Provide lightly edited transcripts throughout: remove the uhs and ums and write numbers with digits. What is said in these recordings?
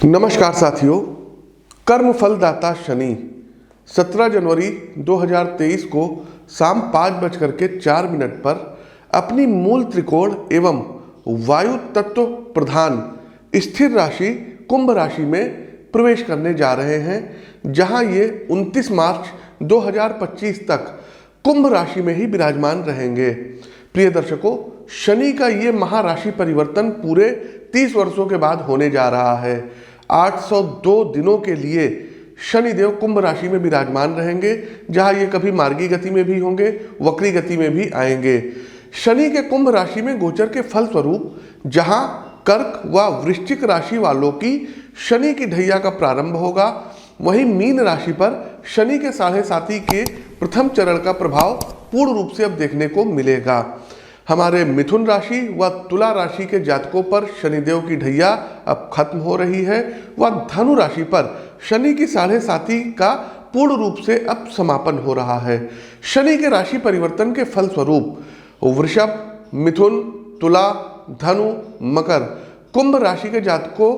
नमस्कार साथियों, कर्म फलदाता शनि 17 जनवरी 2023 को शाम 5:04 पर अपनी मूल त्रिकोण एवं वायु तत्व प्रधान स्थिर राशि कुंभ राशि में प्रवेश करने जा रहे हैं, जहां ये 29 मार्च 2025 तक कुंभ राशि में ही विराजमान रहेंगे। प्रिय दर्शकों, शनि का ये महाराशि परिवर्तन पूरे 30 वर्षों के बाद होने जा रहा है। 802 दिनों के लिए शनिदेव कुंभ राशि में विराजमान रहेंगे, जहां ये कभी मार्गी गति में भी होंगे, वक्री गति में भी आएंगे। शनि के कुंभ राशि में गोचर के फल स्वरूप जहां कर्क व वृश्चिक राशि वालों की शनि की ढैया का प्रारंभ होगा, वहीं मीन राशि पर शनि के 7.5 के प्रथम चरण का प्रभाव पूर्ण रूप से अब देखने को मिलेगा। हमारे मिथुन राशि व तुला राशि के जातकों पर शनिदेव की ढैया अब खत्म हो रही है व धनु राशि पर शनि की 7.5 का पूर्ण रूप से अब समापन हो रहा है। शनि के राशि परिवर्तन के फल स्वरूप वृषभ, मिथुन, तुला, धनु, मकर, कुंभ राशि के जातकों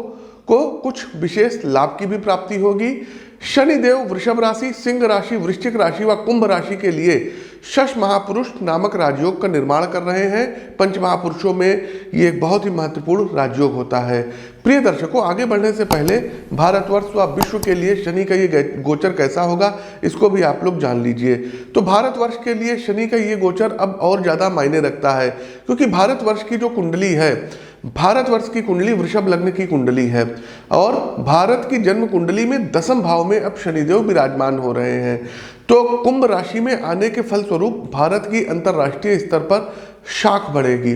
को कुछ विशेष लाभ की भी प्राप्ति होगी। शनिदेव वृषभ राशि, सिंह राशि, वृश्चिक राशि व कुंभ राशि के लिए षष्ठ महापुरुष नामक राजयोग का निर्माण कर रहे हैं। पंच महापुरुषों में ये एक बहुत ही महत्वपूर्ण राजयोग होता है। प्रिय दर्शकों, आगे बढ़ने से पहले भारतवर्ष व विश्व के लिए शनि का ये गोचर कैसा होगा, इसको भी आप लोग जान लीजिए। तो भारतवर्ष के लिए शनि का ये गोचर अब और ज़्यादा मायने रखता है, क्योंकि भारतवर्ष की जो कुंडली है, भारतवर्ष की कुंडली वृषभ लग्न की कुंडली है और भारत की जन्म कुंडली में 10वें भाव में अब शनिदेव विराजमान हो रहे हैं। तो कुंभ राशि में आने के फलस्वरूप भारत की अंतर्राष्ट्रीय स्तर पर शाख बढ़ेगी।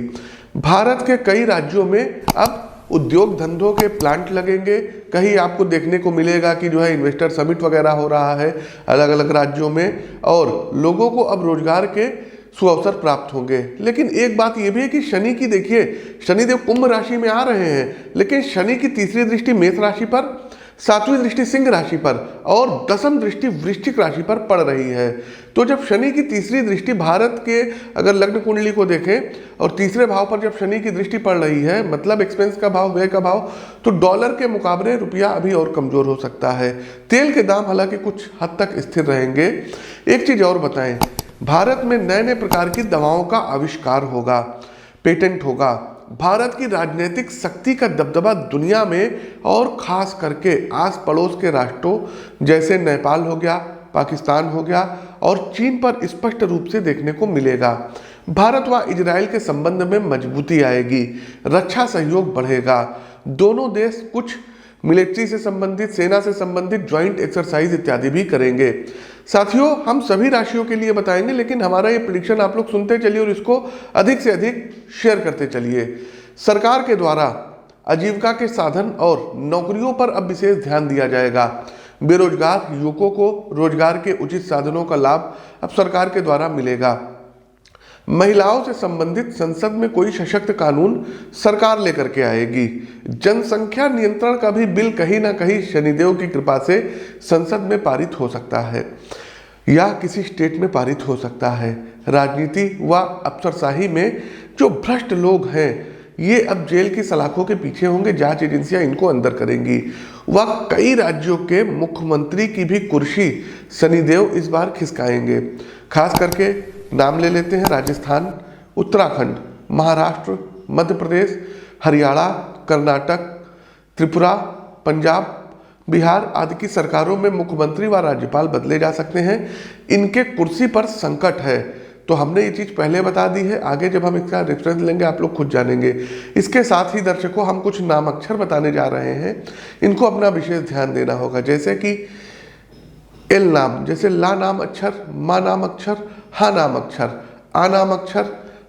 भारत के कई राज्यों में अब उद्योग धंधों के प्लांट लगेंगे। कहीं आपको देखने को मिलेगा कि जो है इन्वेस्टर समिट वगैरह हो रहा है अलग अलग राज्यों में, और लोगों को अब रोजगार के सुअवसर प्राप्त होंगे। लेकिन एक बात यह भी है कि शनि की देखिए, शनिदेव कुंभ राशि में आ रहे हैं, लेकिन शनि की तीसरी दृष्टि मेष राशि पर, 7वीं दृष्टि सिंह राशि पर और 10वीं दृष्टि वृश्चिक राशि पर पड़ रही है। तो जब शनि की तीसरी दृष्टि भारत के अगर लग्न कुंडली को देखें और तीसरे भाव पर जब शनि की दृष्टि पड़ रही है, मतलब एक्सपेंस का भाव, व्यय का भाव, तो डॉलर के मुकाबले रुपया अभी और कमजोर हो सकता है। तेल के दाम हालांकि कुछ हद तक स्थिर रहेंगे। एक चीज और बताएं, भारत में नए नए प्रकार की दवाओं का आविष्कार होगा, पेटेंट होगा। भारत की राजनीतिक शक्ति का दबदबा दुनिया में और खास करके आस पड़ोस के राष्ट्रों जैसे नेपाल हो गया, पाकिस्तान हो गया और चीन पर स्पष्ट रूप से देखने को मिलेगा। भारत व इजराइल के संबंध में मजबूती आएगी, रक्षा सहयोग बढ़ेगा। दोनों देश कुछ मिलिट्री से संबंधित, सेना से संबंधित ज्वाइंट एक्सरसाइज इत्यादि भी करेंगे। साथियों, हम सभी राशियों के लिए बताएंगे, लेकिन हमारा ये प्रेडिक्शन आप लोग सुनते चलिए और इसको अधिक से अधिक शेयर करते चलिए। सरकार के द्वारा आजीविका के साधन और नौकरियों पर अब विशेष ध्यान दिया जाएगा। बेरोजगार युवकों को रोजगार के उचित साधनों का लाभ अब सरकार के द्वारा मिलेगा। महिलाओं से संबंधित संसद में कोई सशक्त कानून सरकार लेकर के आएगी। जनसंख्या नियंत्रण का भी बिल कहीं ना कहीं शनिदेव की कृपा से संसद में पारित हो सकता है या किसी स्टेट में पारित हो सकता है। राजनीति व अफसरशाही में जो भ्रष्ट लोग हैं, ये अब जेल की सलाखों के पीछे होंगे, जांच एजेंसियां इनको अंदर करेंगी। वह कई राज्यों के मुख्यमंत्री की भी कुर्सी शनिदेव इस बार खिसकाएंगे। खास करके नाम ले लेते हैं राजस्थान, उत्तराखंड, महाराष्ट्र, मध्य प्रदेश, हरियाणा, कर्नाटक, त्रिपुरा, पंजाब, बिहार आदि की सरकारों में मुख्यमंत्री व राज्यपाल बदले जा सकते हैं। इनके कुर्सी पर संकट है, तो हमने ये चीज़ पहले बता दी है। आगे जब हम इसका रेफरेंस लेंगे आप लोग खुद जानेंगे। इसके साथ ही दर्शकों, हम कुछ नाम अक्षर बताने जा रहे हैं, इनको अपना विशेष ध्यान देना होगा। जैसे कि एल नाम, जैसे ला नाम अक्षर, मा नाम अक्षर, हा नाम अक्षर, आ नाम अक्षर,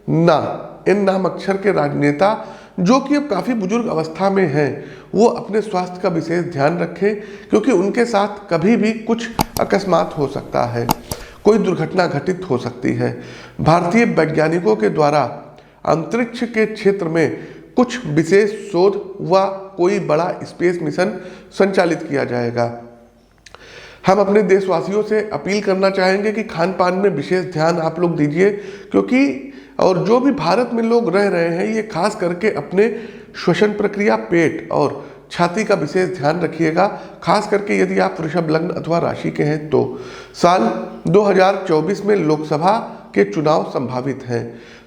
ना, इन नाम अक्षर के राजनेता जो कि अब काफ़ी बुजुर्ग अवस्था में हैं, वो अपने स्वास्थ्य का विशेष ध्यान रखें, क्योंकि उनके साथ कभी भी कुछ अकस्मात हो सकता है, कोई दुर्घटना घटित हो सकती है। भारतीय वैज्ञानिकों के द्वारा अंतरिक्ष के क्षेत्र में कुछ विशेष शोध व कोई बड़ा स्पेस मिशन संचालित किया जाएगा। हम अपने देशवासियों से अपील करना चाहेंगे कि खान पान में विशेष ध्यान आप लोग दीजिए, क्योंकि और जो भी भारत में लोग रह रहे हैं, ये खास करके अपने श्वसन प्रक्रिया, पेट और छाती का विशेष ध्यान रखिएगा, खास करके यदि आप वृषभ लग्न अथवा राशि के हैं तो। साल 2024 में लोकसभा के चुनाव संभावित हैं।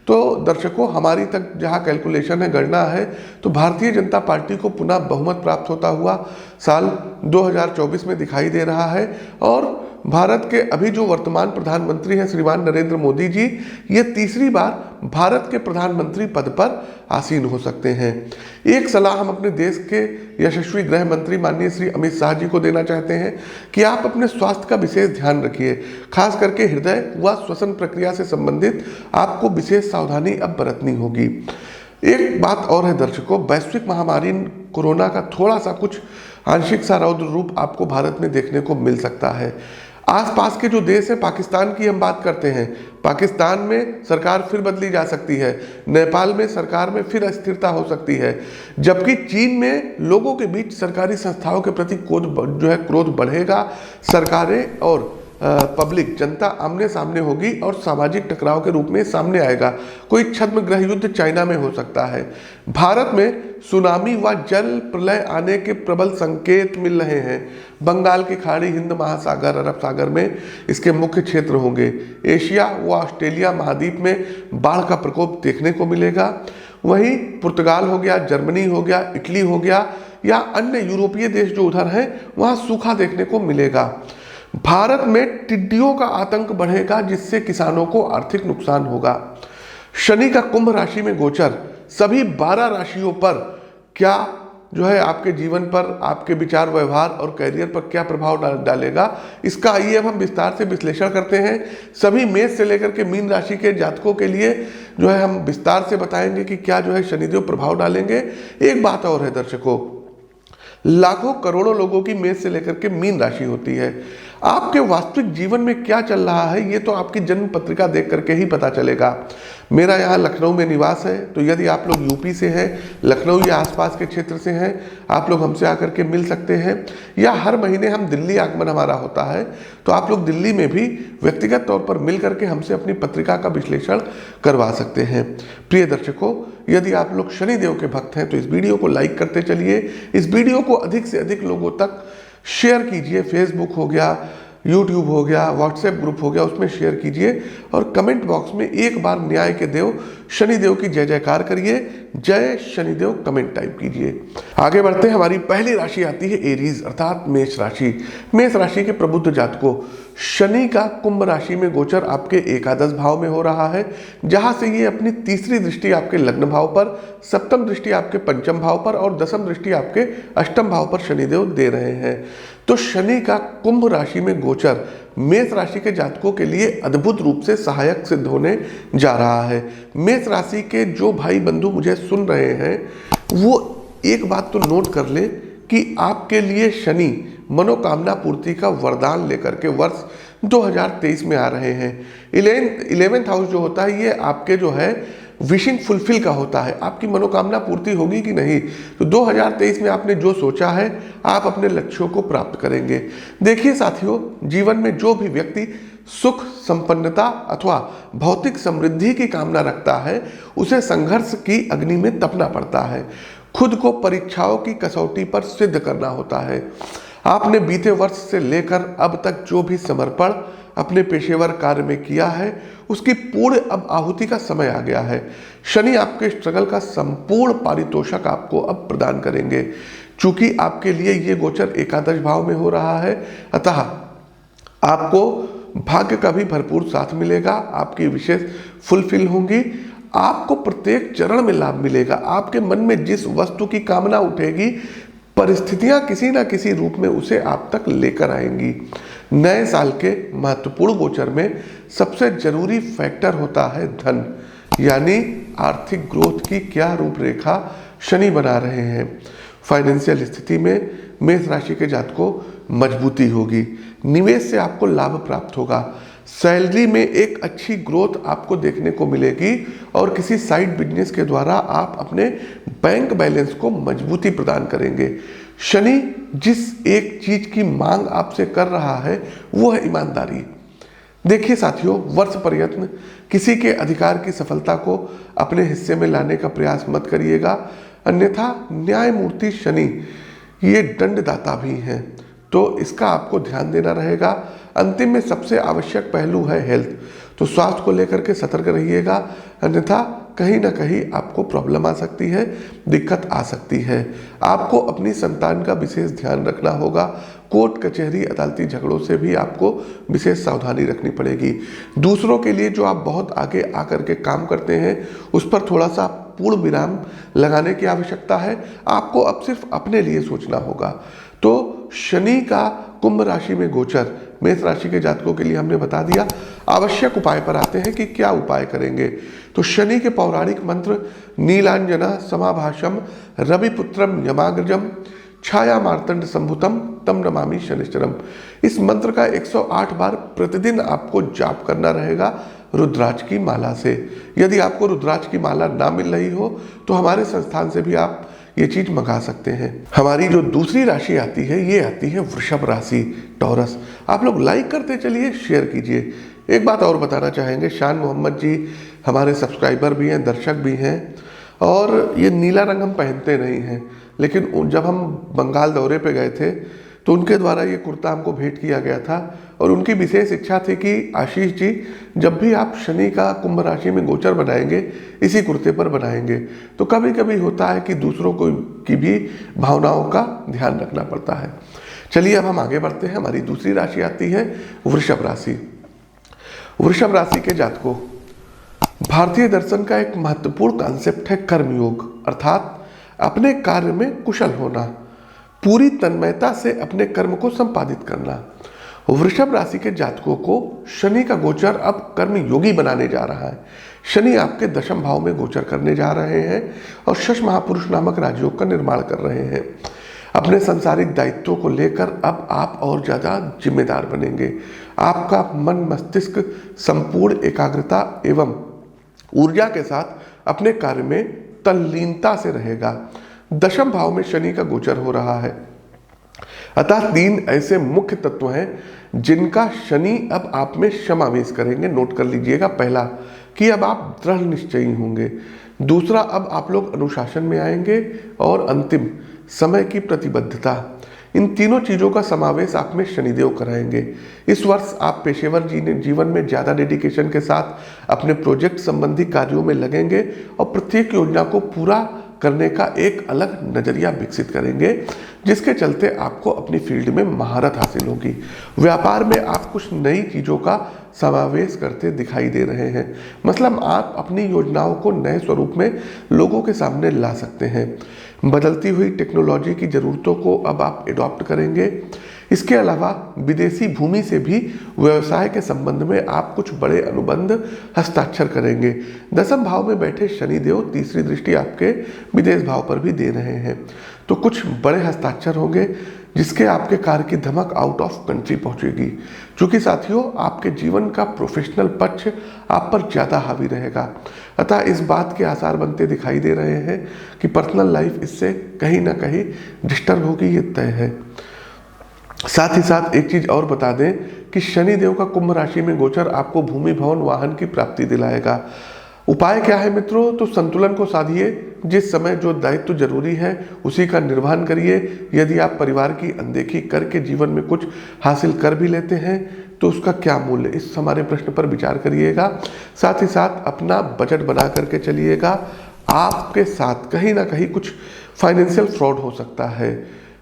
तो दर्शकों, हमारी तक जहां कैलकुलेशन है, गणना है, तो भारतीय जनता पार्टी को पुनः बहुमत प्राप्त होता हुआ साल 2024 में दिखाई दे रहा है। और भारत के अभी जो वर्तमान प्रधानमंत्री हैं श्रीमान नरेंद्र मोदी जी, ये तीसरी बार भारत के प्रधानमंत्री पद पर आसीन हो सकते हैं। एक सलाह हम अपने देश के यशस्वी गृह मंत्री माननीय श्री अमित शाह जी को देना चाहते हैं कि आप अपने स्वास्थ्य का विशेष ध्यान रखिए, खास करके हृदय व श्वसन प्रक्रिया से संबंधित आपको विशेष सावधानी अब बरतनी होगी। एक बात और है दर्शकों, वैश्विक महामारी कोरोना का थोड़ा सा कुछ आंशिक सा रौद्र रूप आपको भारत में देखने को मिल सकता है। आसपास के जो देश है, पाकिस्तान की हम बात करते हैं, पाकिस्तान में सरकार फिर बदली जा सकती है, नेपाल में सरकार में फिर अस्थिरता हो सकती है, जबकि चीन में लोगों के बीच सरकारी संस्थाओं के प्रति क्रोध बढ़ेगा। सरकारें और पब्लिक जनता आमने सामने होगी और सामाजिक टकराव के रूप में सामने आएगा। कोई छद्म गृह युद्ध चाइना में हो सकता है। भारत में सुनामी व जल प्रलय आने के प्रबल संकेत मिल रहे हैं। बंगाल की खाड़ी, हिंद महासागर, अरब सागर में इसके मुख्य क्षेत्र होंगे। एशिया व ऑस्ट्रेलिया महाद्वीप में बाढ़ का प्रकोप देखने को मिलेगा। वहीं पुर्तगाल हो गया, जर्मनी हो गया, इटली हो गया या अन्य यूरोपीय देश जो उधर हैं, वहाँ सूखा देखने को मिलेगा। भारत में टिड्डियों का आतंक बढ़ेगा, जिससे किसानों को आर्थिक नुकसान होगा। शनि का कुंभ राशि में गोचर सभी 12 राशियों पर क्या आपके जीवन पर, आपके विचार, व्यवहार और कैरियर पर क्या प्रभाव डालेगा, इसका आइए अब हम विस्तार से विश्लेषण करते हैं। सभी मेष से लेकर के मीन राशि के जातकों के लिए हम विस्तार से बताएंगे कि क्या शनिदेव प्रभाव डालेंगे। एक बात और है दर्शकों, लाखों करोड़ों लोगों की मेष से लेकर के मीन राशि होती है। आपके वास्तविक जीवन में क्या चल रहा है, ये तो आपकी जन्म पत्रिका देख करके ही पता चलेगा। मेरा यहाँ लखनऊ में निवास है, तो यदि आप लोग यूपी से हैं, लखनऊ या आसपास के क्षेत्र से हैं, आप लोग हमसे आकर के मिल सकते हैं। या हर महीने हम दिल्ली आगमन हमारा होता है, तो आप लोग दिल्ली में भी व्यक्तिगत तौर पर मिल करके हमसे अपनी पत्रिका का विश्लेषण करवा सकते हैं। प्रिय दर्शकों, यदि आप लोग शनिदेव के भक्त हैं तो इस वीडियो को लाइक करते चलिए। इस वीडियो को अधिक से अधिक लोगों तक शेयर कीजिए। फेसबुक हो गया, यूट्यूब हो गया, व्हाट्सएप ग्रुप हो गया, उसमें शेयर कीजिए और कमेंट बॉक्स में एक बार न्याय के देव शनिदेव की जय जयकार करिए। जय शनिदेव कमेंट टाइप कीजिए। आगे बढ़ते हैं। हमारी पहली राशि आती है एरीज अर्थात मेष राशि। मेष राशि के प्रबुद्ध जातकों, शनि का कुंभ राशि में गोचर आपके एकादश भाव में हो रहा है, जहां से ये अपनी तीसरी दृष्टि आपके लग्न भाव पर, सप्तम दृष्टि आपके पंचम भाव पर और दसम दृष्टि आपके अष्टम भाव पर शनिदेव दे रहे हैं। तो शनि का कुंभ राशि में गोचर मेष राशि के जातकों के लिए अद्भुत रूप से सहायक सिद्ध होने जा रहा है। मेष राशि के जो भाई बंधु मुझे सुन रहे हैं, वो एक बात तो नोट कर ले कि आपके लिए शनि मनोकामना पूर्ति का वरदान लेकर के वर्ष 2023 में आ रहे हैं। 11th हाउस जो होता है, ये आपके विशिंग फुलफिल का होता है। आपकी मनोकामना पूर्ति होगी कि नहीं, तो 2023 में आपने जो सोचा है, आप अपने लक्ष्यों को प्राप्त करेंगे। देखिए साथियों, जीवन में जो भी व्यक्ति सुख, संपन्नता अथवा भौतिक समृद्धि की कामना रखता है, उसे संघर्ष की अग्नि में तपना पड़ता है। खुद को परीक्षाओं की कसौटी पर सिद्ध करना होता है। आपने बीते वर्ष से लेकर अब तक जो भी समर्पण अपने पेशेवर कार्य में किया है, उसकी पूर्ण अब आहुति का समय आ गया है। शनि आपके स्ट्रगल का संपूर्ण पारितोषिक आपको अब प्रदान करेंगे। चूंकि आपके लिए ये गोचर एकादश भाव में हो रहा है, अतः आपको भाग्य का भी भरपूर साथ मिलेगा। आपकी विशेष फुलफिल होंगी। आपको प्रत्येक चरण में लाभ मिलेगा। आपके मन में जिस वस्तु की कामना उठेगी, परिस्थितियां किसी ना किसी रूप में उसे आप तक लेकर आएंगी। नए साल के महत्वपूर्ण गोचर में सबसे जरूरी फैक्टर होता है धन, यानी आर्थिक ग्रोथ की क्या रूपरेखा शनि बना रहे हैं। फाइनेंशियल स्थिति में मेष राशि के जातकों मजबूती होगी। निवेश से आपको लाभ प्राप्त होगा। सैलरी में एक अच्छी ग्रोथ आपको देखने को मिलेगी और किसी साइड बिजनेस के द्वारा आप अपने बैंक बैलेंस को मजबूती प्रदान करेंगे। शनि जिस एक चीज की मांग आपसे कर रहा है, वो है ईमानदारी। देखिए साथियों, वर्ष प्रयत्न किसी के अधिकार की सफलता को अपने हिस्से में लाने का प्रयास मत करिएगा, अन्यथा न्यायमूर्ति शनि ये दंडदाता भी हैं, तो इसका आपको ध्यान देना रहेगा। अंतिम में सबसे आवश्यक पहलू है हेल्थ, तो स्वास्थ्य को लेकर के सतर्क रहिएगा, अन्यथा कहीं ना कहीं आपको प्रॉब्लम आ सकती है, दिक्कत आ सकती है। आपको अपनी संतान का विशेष ध्यान रखना होगा। कोर्ट कचहरी अदालती झगड़ों से भी आपको विशेष सावधानी रखनी पड़ेगी। दूसरों के लिए जो आप बहुत आगे आकर के काम करते हैं उस पर थोड़ा सा पूर्ण विराम लगाने की आवश्यकता है। आपको अब सिर्फ अपने लिए सोचना होगा। तो शनि का कुंभ राशि में गोचर मेष राशि के जातकों के लिए हमने बता दिया। आवश्यक उपाय पर आते हैं कि क्या उपाय करेंगे। तो शनि के पौराणिक मंत्र नीलांजना समाभाषम रविपुत्रम यमाग्रजम छाया मार्तंड संभुतम तम नमामि शनिश्चरम। इस मंत्र का 108 बार प्रतिदिन आपको जाप करना रहेगा रुद्राक्ष की माला से। यदि आपको रुद्राक्ष की माला ना मिल रही हो तो हमारे संस्थान से भी आप ये चीज मंगा सकते हैं। हमारी जो दूसरी राशि आती है ये आती है वृषभ राशि, टॉरस। आप लोग लाइक करते चलिए, शेयर कीजिए। एक बात और बताना चाहेंगे, शान मोहम्मद जी हमारे सब्सक्राइबर भी हैं, दर्शक भी हैं, और ये नीला रंग हम पहनते नहीं हैं, लेकिन जब हम बंगाल दौरे पे गए थे तो उनके द्वारा ये कुर्ता हमको भेंट किया गया था, और उनकी विशेष इच्छा थी कि आशीष जी जब भी आप शनि का कुंभ राशि में गोचर बनाएंगे इसी कुर्ते पर बनाएंगे। तो कभी कभी होता है कि दूसरों को की भी भावनाओं का ध्यान रखना पड़ता है। चलिए अब हम आगे बढ़ते हैं। हमारी दूसरी राशि आती है वृषभ राशि। वृषभ राशि के जातकों, भारतीय दर्शन का एक महत्वपूर्ण कॉन्सेप्ट है कर्मयोग, अर्थात अपने कार्य में कुशल होना, पूरी तन्मयता से अपने कर्म को संपादित करना। वृषभ राशि के जातकों को शनि का गोचर अब कर्म योगी बनाने जा रहा है। शनि आपके दशम भाव में गोचर करने जा रहे हैं और शश महापुरुष नामक राजयोग का निर्माण कर रहे हैं। अपने सांसारिक दायित्वों को लेकर अब आप और ज़्यादा जिम्मेदार बनेंगे। आपका मन मस्तिष्क संपूर्ण एकाग्रता एवं ऊर्जा के साथ अपने कार्य में तल्लीनता से रहेगा। दशम भाव में शनि का गोचर हो रहा है, अतः 3 ऐसे मुख्य तत्व हैं जिनका शनि अब आप में समावेश करेंगे। नोट कर लीजिएगा। पहला कि अब आप दृढ़ निश्चयी होंगे। दूसरा, अब आप लोग अनुशासन में आएंगे। और अंतिम, समय की प्रतिबद्धता। इन तीनों चीज़ों का समावेश आप में शनिदेव कराएंगे। इस वर्ष आप पेशेवर जीवन में ज़्यादा डेडिकेशन के साथ अपने प्रोजेक्ट संबंधी कार्यों में लगेंगे और प्रत्येक योजना को पूरा करने का एक अलग नज़रिया विकसित करेंगे, जिसके चलते आपको अपनी फील्ड में महारत हासिल होगी। व्यापार में आप कुछ नई चीज़ों का समावेश करते दिखाई दे रहे हैं। मतलब आप अपनी योजनाओं को नए स्वरूप में लोगों के सामने ला सकते हैं। बदलती हुई टेक्नोलॉजी की ज़रूरतों को अब आप एडॉप्ट करेंगे। इसके अलावा विदेशी भूमि से भी व्यवसाय के संबंध में आप कुछ बड़े अनुबंध हस्ताक्षर करेंगे। दशम भाव में बैठे शनिदेव तीसरी दृष्टि आपके विदेश भाव पर भी दे रहे हैं, तो कुछ बड़े हस्ताक्षर होंगे जिसके आपके कार्य की धमक आउट ऑफ कंट्री पहुंचेगी। क्योंकि साथियों, आपके जीवन का प्रोफेशनल पक्ष आप पर ज़्यादा हावी रहेगा, अतः इस बात के आसार बनते दिखाई दे रहे हैं कि पर्सनल लाइफ इससे कहीं ना कहीं डिस्टर्ब होगी, ये तय है। साथ ही साथ एक चीज और बता दें कि शनिदेव का कुंभ राशि में गोचर आपको भूमि भवन वाहन की प्राप्ति दिलाएगा। उपाय क्या है मित्रों? तो संतुलन को साधिए। जिस समय जो दायित्व जरूरी है उसी का निर्वहन करिए। यदि आप परिवार की अनदेखी करके जीवन में कुछ हासिल कर भी लेते हैं तो उसका क्या मूल्य, इस हमारे प्रश्न पर विचार करिएगा। साथ ही साथ अपना बजट बना करके चलिएगा। आपके साथ कहीं ना कहीं कुछ फाइनेंशियल फ्रॉड हो सकता है,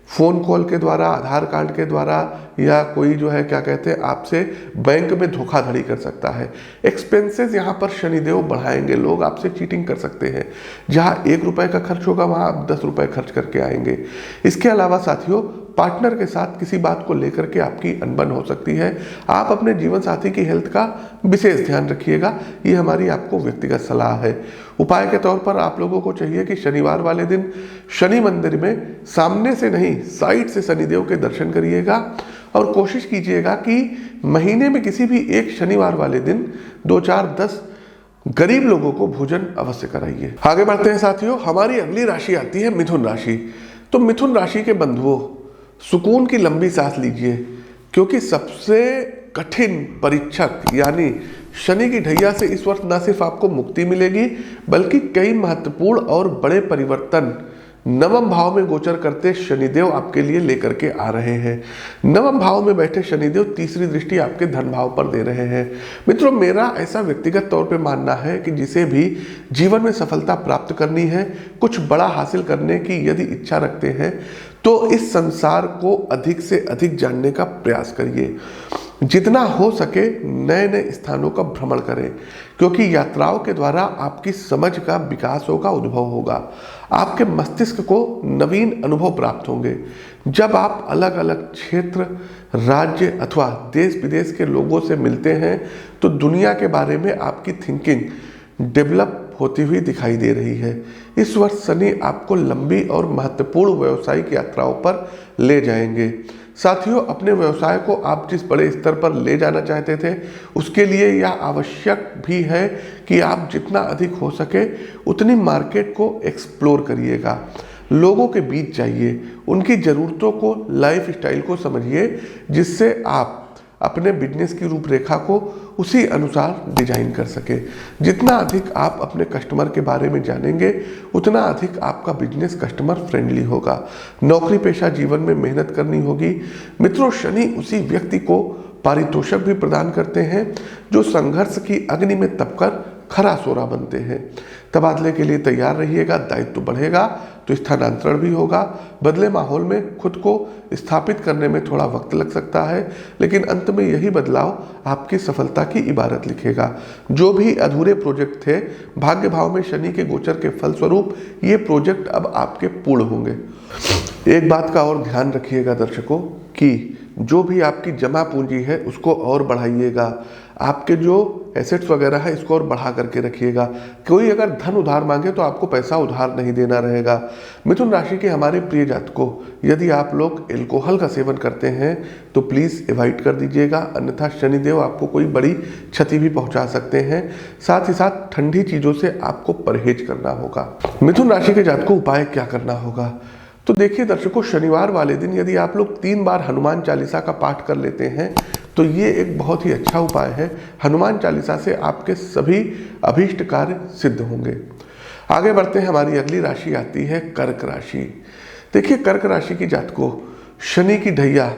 फ़ोन कॉल के द्वारा, आधार कार्ड के द्वारा, या कोई जो है क्या कहते हैं आपसे बैंक में धोखाधड़ी कर सकता है। एक्सपेंसेस यहाँ पर शनिदेव बढ़ाएंगे, लोग आपसे चीटिंग कर सकते हैं। जहाँ 1 रुपये का खर्च होगा वहाँ आप 10 रुपये खर्च करके आएंगे। इसके अलावा साथियों, पार्टनर के साथ किसी बात को लेकर के आपकी अनबन हो सकती है। आप अपने जीवन साथी की हेल्थ का विशेष ध्यान रखिएगा, ये हमारी आपको व्यक्तिगत सलाह है। उपाय के तौर पर आप लोगों को चाहिए कि शनिवार वाले दिन शनि मंदिर में सामने से नहीं साइड से शनिदेव के दर्शन करिएगा और कोशिश कीजिएगा कि महीने में किसी भी एक शनिवार वाले दिन 2, 4, 10 गरीब लोगों को भोजन अवश्य कराइए। आगे बढ़ते हैं साथियों, हमारी अगली राशि आती है मिथुन राशि। तो मिथुन राशि के बंधुओं, सुकून की लंबी सांस लीजिए, क्योंकि सबसे कठिन परीक्षक यानी शनि की ढैया से इस वर्ष न सिर्फ आपको मुक्ति मिलेगी बल्कि कई महत्वपूर्ण और बड़े परिवर्तन नवम भाव में गोचर करते शनिदेव आपके लिए लेकर के आ रहे हैं। नवम भाव में बैठे शनिदेव तीसरी दृष्टि आपके धन भाव पर दे रहे हैं। मित्रों, मेरा ऐसा व्यक्तिगत तौर पे मानना है कि जिसे भी जीवन में सफलता प्राप्त करनी है, कुछ बड़ा हासिल करने की यदि इच्छा रखते हैं, तो इस संसार को अधिक से अधिक जानने का प्रयास करिए। जितना हो सके नए नए स्थानों का भ्रमण करें, क्योंकि यात्राओं के द्वारा आपकी समझ का विकास होगा, उद्भव होगा। आपके मस्तिष्क को नवीन अनुभव प्राप्त होंगे। जब आप अलग अलग क्षेत्र, राज्य अथवा देश विदेश के लोगों से मिलते हैं तो दुनिया के बारे में आपकी थिंकिंग डेवलप होती हुई दिखाई दे रही है। इस वर्ष शनि आपको लंबी और महत्वपूर्ण व्यावसायिक यात्राओं पर ले जाएंगे। साथियों, अपने व्यवसाय को आप जिस बड़े स्तर पर ले जाना चाहते थे, उसके लिए यह आवश्यक भी है कि आप जितना अधिक हो सके उतनी मार्केट को एक्सप्लोर करिएगा। लोगों के बीच जाइए, उनकी ज़रूरतों को, लाइफ स्टाइल को समझिए, जिससे आप अपने बिजनेस की रूपरेखा को उसी अनुसार डिजाइन कर सके। जितना अधिक आप अपने कस्टमर के बारे में जानेंगे, उतना अधिक आपका बिजनेस कस्टमर फ्रेंडली होगा। नौकरी पेशा जीवन में मेहनत करनी होगी। मित्रों, शनि उसी व्यक्ति को पारितोषिक भी प्रदान करते हैं जो संघर्ष की अग्नि में तपकर खरा सोरा बनते हैं। तबादले के लिए तैयार रहिएगा। दायित्व बढ़ेगा तो स्थानांतरण भी होगा। बदले माहौल में खुद को स्थापित करने में थोड़ा वक्त लग सकता है, लेकिन अंत में यही बदलाव आपकी सफलता की इबारत लिखेगा। जो भी अधूरे प्रोजेक्ट थे, भाग्य भाव में शनि के गोचर के फलस्वरूप ये प्रोजेक्ट अब आपके पूर्ण होंगे। एक बात का और ध्यान रखिएगा दर्शकों, कि जो भी आपकी जमा पूंजी है उसको और बढ़ाइएगा। आपके जो एसेट्स वगैरह है इसको और बढ़ा करके रखिएगा। कोई अगर धन उधार मांगे तो आपको पैसा उधार नहीं देना रहेगा। मिथुन राशि के हमारे प्रिय जातकों, यदि आप लोग एल्कोहल का सेवन करते हैं तो प्लीज़ एवॉइड कर दीजिएगा, अन्यथा शनिदेव आपको कोई बड़ी क्षति भी पहुंचा सकते हैं। साथ ही साथ ठंडी चीज़ों से आपको परहेज करना होगा। मिथुन राशि के जातकों, उपाय क्या करना होगा? तो देखिए दर्शकों, शनिवार वाले दिन यदि आप लोग 3 बार हनुमान चालीसा का पाठ कर लेते हैं तो ये एक बहुत ही अच्छा उपाय है। हनुमान चालीसा से आपके सभी अभीष्ट कार्य सिद्ध होंगे। आगे बढ़ते हैं, हमारी अगली राशि आती है कर्क राशि। देखिए, कर्क राशि की जातकों, शनि की ढैया,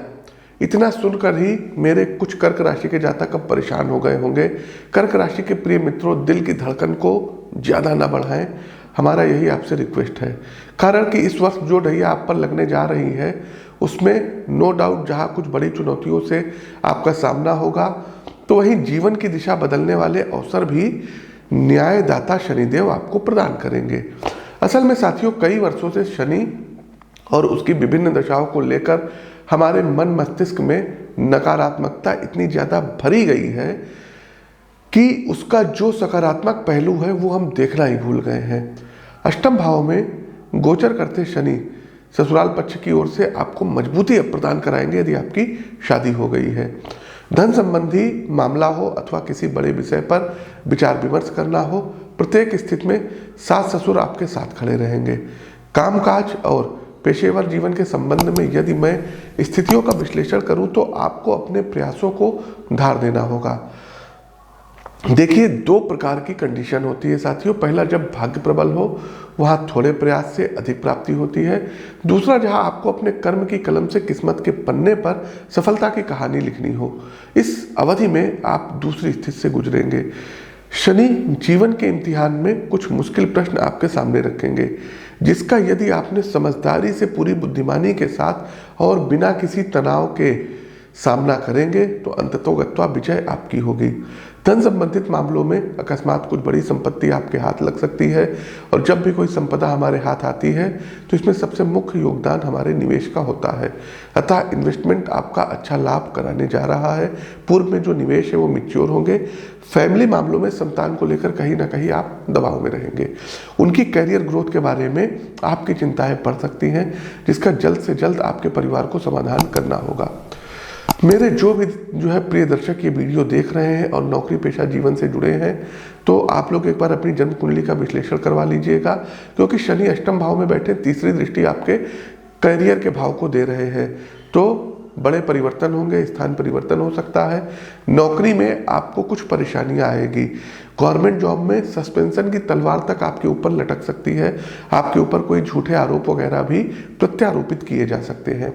इतना सुनकर ही मेरे कुछ कर्क राशि के जातक अब परेशान हो गए होंगे। कर्क राशि के प्रिय मित्रों, दिल की धड़कन को ज़्यादा ना बढ़ाएं, हमारा यही आपसे रिक्वेस्ट है। कारण कि इस वर्ष जो ढैया आप पर लगने जा रही है उसमें नो डाउट जहाँ कुछ बड़ी चुनौतियों से आपका सामना होगा, तो वहीं जीवन की दिशा बदलने वाले अवसर भी न्यायदाता शनिदेव आपको प्रदान करेंगे। असल में साथियों, कई वर्षों से शनि और उसकी विभिन्न दशाओं को लेकर हमारे मन मस्तिष्क में नकारात्मकता इतनी ज़्यादा भरी गई है कि उसका जो सकारात्मक पहलू है वो हम देखना ही भूल गए हैं। अष्टम भाव में गोचर करते शनि ससुराल पक्ष की ओर से आपको मजबूती प्रदान कराएंगे यदि आपकी शादी हो गई है। धन संबंधी मामला हो अथवा किसी बड़े विषय पर विचार विमर्श करना हो, प्रत्येक स्थिति में सास ससुर आपके साथ खड़े रहेंगे। कामकाज और पेशेवर जीवन के संबंध में यदि मैं स्थितियों का विश्लेषण करूं तो आपको अपने प्रयासों को धार देना होगा। देखिए, 2 प्रकार की कंडीशन होती है साथियों। पहला, जब भाग्य प्रबल हो, वहाँ थोड़े प्रयास से अधिक प्राप्ति होती है। दूसरा, जहाँ आपको अपने कर्म की कलम से किस्मत के पन्ने पर सफलता की कहानी लिखनी हो। इस अवधि में आप दूसरी स्थिति से गुजरेंगे। शनि जीवन के इम्तिहान में कुछ मुश्किल प्रश्न आपके सामने रखेंगे, जिसका यदि आपने समझदारी से, पूरी बुद्धिमानी के साथ और बिना किसी तनाव के सामना करेंगे तो अंततोगत्वा विजय आपकी होगी। धन संबंधित मामलों में अकस्मात कुछ बड़ी संपत्ति आपके हाथ लग सकती है, और जब भी कोई संपदा हमारे हाथ आती है तो इसमें सबसे मुख्य योगदान हमारे निवेश का होता है। अतः इन्वेस्टमेंट आपका अच्छा लाभ कराने जा रहा है। पूर्व में जो निवेश है वो मैच्योर होंगे। फैमिली मामलों में संतान को लेकर कहीं ना कहीं आप दबाव में रहेंगे। उनकी कैरियर ग्रोथ के बारे में आपकी चिंताएं बढ़ सकती हैं, जिसका जल्द से जल्द आपके परिवार को समाधान करना होगा। मेरे जो है प्रिय दर्शक ये वीडियो देख रहे हैं और नौकरी पेशा जीवन से जुड़े हैं, तो आप लोग एक बार अपनी जन्म कुंडली का विश्लेषण करवा लीजिएगा, क्योंकि शनि अष्टम भाव में बैठे तीसरी दृष्टि आपके करियर के भाव को दे रहे हैं। तो बड़े परिवर्तन होंगे, स्थान परिवर्तन हो सकता है। नौकरी में आपको कुछ परेशानियां आएगी। गवर्नमेंट जॉब में सस्पेंशन की तलवार तक आपके ऊपर लटक सकती है। आपके ऊपर कोई झूठे आरोप वगैरह भी प्रत्यारोपित किए जा सकते हैं।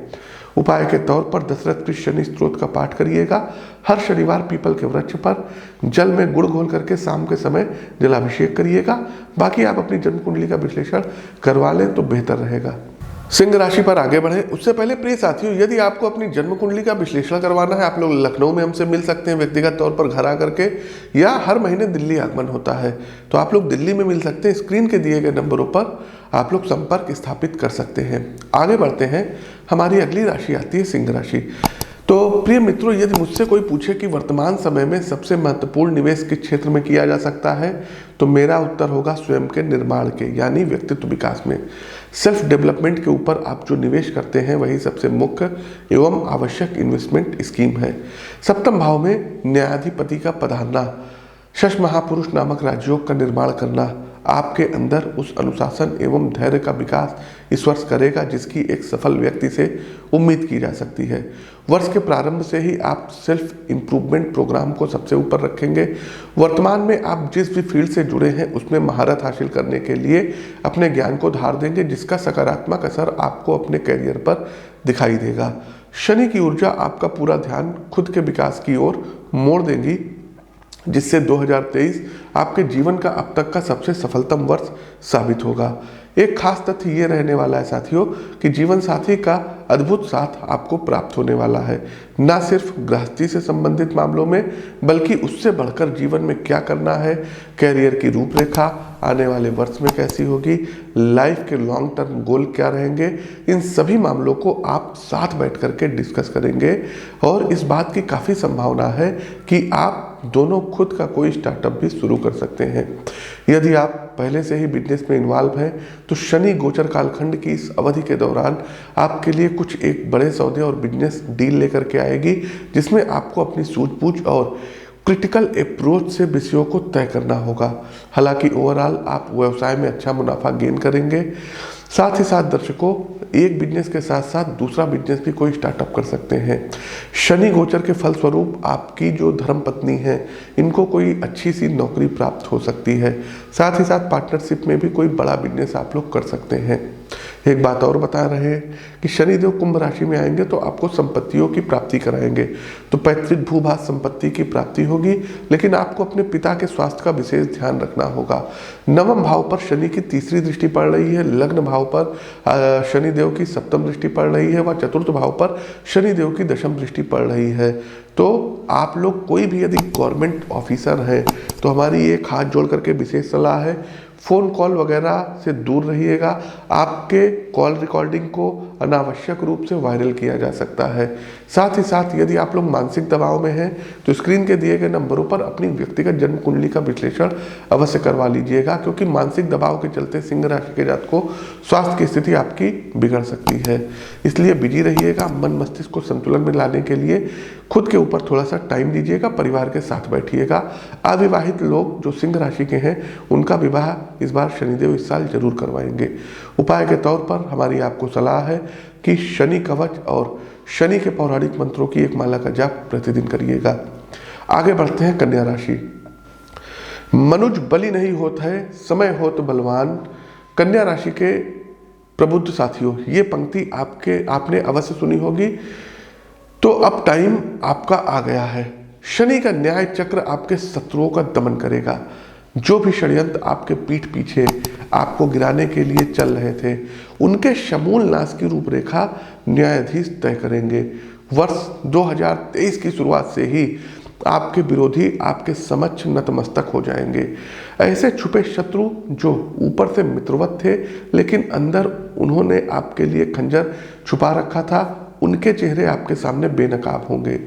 उपाय के तौर पर दशरथ कृत शनि स्त्रोत का पाठ करिएगा। हर शनिवार पीपल के वृक्ष पर जल में गुड़ घोल करके शाम के समय जलाभिषेक करिएगा। बाकी आप अपनी जन्म कुंडली का विश्लेषण करवा लें तो बेहतर रहेगा। सिंह राशि पर आगे बढ़े उससे पहले प्रिय साथियों, यदि आपको अपनी जन्म कुंडली का विश्लेषण करवाना है, आप लोग लखनऊ में हमसे मिल सकते हैं व्यक्तिगत तौर पर घर आकर के, या हर महीने दिल्ली आगमन होता है तो आप लोग दिल्ली में मिल सकते हैं। स्क्रीन के दिए गए नंबरों पर आप लोग संपर्क स्थापित कर सकते हैं। आगे बढ़ते हैं, हमारी अगली राशि आती है सिंह राशि। तो प्रिय मित्रों, यदि मुझसे कोई पूछे कि वर्तमान समय में सबसे महत्वपूर्ण निवेश किस क्षेत्र में किया जा सकता है, तो मेरा उत्तर होगा स्वयं के निर्माण के, यानी व्यक्तित्व विकास में। सेल्फ डेवलपमेंट के ऊपर आप जो निवेश करते हैं वही सबसे मुख्य एवं आवश्यक इन्वेस्टमेंट स्कीम है। सप्तम भाव में न्यायाधिपति का पधारना, शश महापुरुष नामक राजयोग का निर्माण करना आपके अंदर उस अनुशासन एवं धैर्य का विकास इस वर्ष करेगा जिसकी एक सफल व्यक्ति से उम्मीद की जा सकती है। वर्ष के प्रारंभ से ही आप सेल्फ इम्प्रूवमेंट प्रोग्राम को सबसे ऊपर रखेंगे। वर्तमान में आप जिस भी फील्ड से जुड़े हैं उसमें महारत हासिल करने के लिए अपने ज्ञान को धार देंगे, जिसका सकारात्मक असर आपको अपने करियर पर दिखाई देगा। शनि की ऊर्जा आपका पूरा ध्यान खुद के विकास की ओर मोड़ देगी, जिससे 2023 आपके जीवन का अब तक का सबसे सफलतम वर्ष साबित होगा। एक खास तथ्य ये रहने वाला है साथियों कि जीवन साथी का अद्भुत साथ आपको प्राप्त होने वाला है, ना सिर्फ गृहस्थी से संबंधित मामलों में बल्कि उससे बढ़कर जीवन में क्या करना है, कैरियर की रूपरेखा आने वाले वर्ष में कैसी होगी, लाइफ के लॉन्ग टर्म गोल क्या रहेंगे, इन सभी मामलों को आप साथ बैठ करके डिस्कस करेंगे। और इस बात की काफ़ी संभावना है कि आप दोनों खुद का कोई स्टार्टअप भी शुरू कर सकते हैं। यदि आप पहले से ही बिजनेस में इन्वॉल्व हैं तो शनि गोचर कालखंड की इस अवधि के दौरान आपके लिए कुछ एक बड़े सौदे और बिजनेस डील लेकर के आएगी, जिसमें आपको अपनी सूझबूझ और क्रिटिकल अप्रोच से विषयों को तय करना होगा। हालांकि ओवरऑल आप व्यवसाय में अच्छा मुनाफा गेन करेंगे। साथ ही साथ दर्शकों, एक बिजनेस के साथ साथ दूसरा बिजनेस भी कोई स्टार्टअप कर सकते हैं। शनि गोचर के फलस्वरूप आपकी जो धर्म पत्नी है इनको कोई अच्छी सी नौकरी प्राप्त हो सकती है। साथ ही साथ पार्टनरशिप में भी कोई बड़ा बिजनेस आप लोग कर सकते हैं। एक बात और बता रहे हैं कि शनिदेव कुंभ राशि में आएंगे तो आपको संपत्तियों की प्राप्ति कराएंगे। तो पैतृक भूभाग संपत्ति की प्राप्ति होगी, लेकिन आपको अपने पिता के स्वास्थ्य का विशेष ध्यान रखना होगा। नवम भाव पर शनि की तीसरी दृष्टि पड़ रही है, लग्न भाव पर शनिदेव की सप्तम दृष्टि पड़ रही है व चतुर्थ भाव पर शनिदेव की दशम दृष्टि पड़ रही है। तो आप लोग कोई भी यदि गवर्नमेंट ऑफिसर हैं तो हमारी एक हाथ जोड़ करके विशेष सलाह है, फ़ोन कॉल वगैरह से दूर रहिएगा। आपके कॉल रिकॉर्डिंग को अनावश्यक रूप से वायरल किया जा सकता है। साथ ही साथ यदि आप लोग मानसिक दबाव में हैं तो स्क्रीन के दिए गए नंबरों पर अपनी व्यक्तिगत जन्म कुंडली का विश्लेषण अवश्य करवा लीजिएगा, क्योंकि मानसिक दबाव के चलते सिंह राशि के जातक को स्वास्थ्य की स्थिति आपकी बिगड़ सकती है। इसलिए बिजी रहिएगा। मन मस्तिष्क को संतुलन में लाने के लिए खुद के ऊपर थोड़ा सा टाइम दीजिएगा, परिवार के साथ बैठिएगा। अविवाहित लोग जो सिंह राशि के हैं उनका विवाह इस बार शनिदेव इस साल जरूर करवाएंगे। उपाय के तौर पर हमारी आपको सलाह है कि शनि कवच और शनि के पौराणिक मंत्रों की एक माला का जाप प्रतिदिन करिएगा। आगे बढ़ते हैं कन्या राशि। मनुज बलि नहीं होता है, समय हो तो बलवान। कन्या राशि के प्रबुद्ध साथियों, ये पंक्ति आपने अवश्य सुनी होगी। तो अब टाइम आपका आ गया है। शनि का न्याय चक्र आपके शत्रुओं का दमन करेगा। जो भी षड्यंत्र आपके पीठ पीछे आपको गिराने के लिए चल रहे थे, उनके समूल नाश की रूपरेखा न्यायाधीश तय करेंगे। वर्ष 2023 की शुरुआत से ही आपके विरोधी आपके समक्ष नतमस्तक हो जाएंगे। ऐसे छुपे शत्रु जो ऊपर से मित्रवत थे लेकिन अंदर उन्होंने आपके लिए खंजर छुपा रखा था, उनके चेहरे आपके सामने बेनकाब होंगे,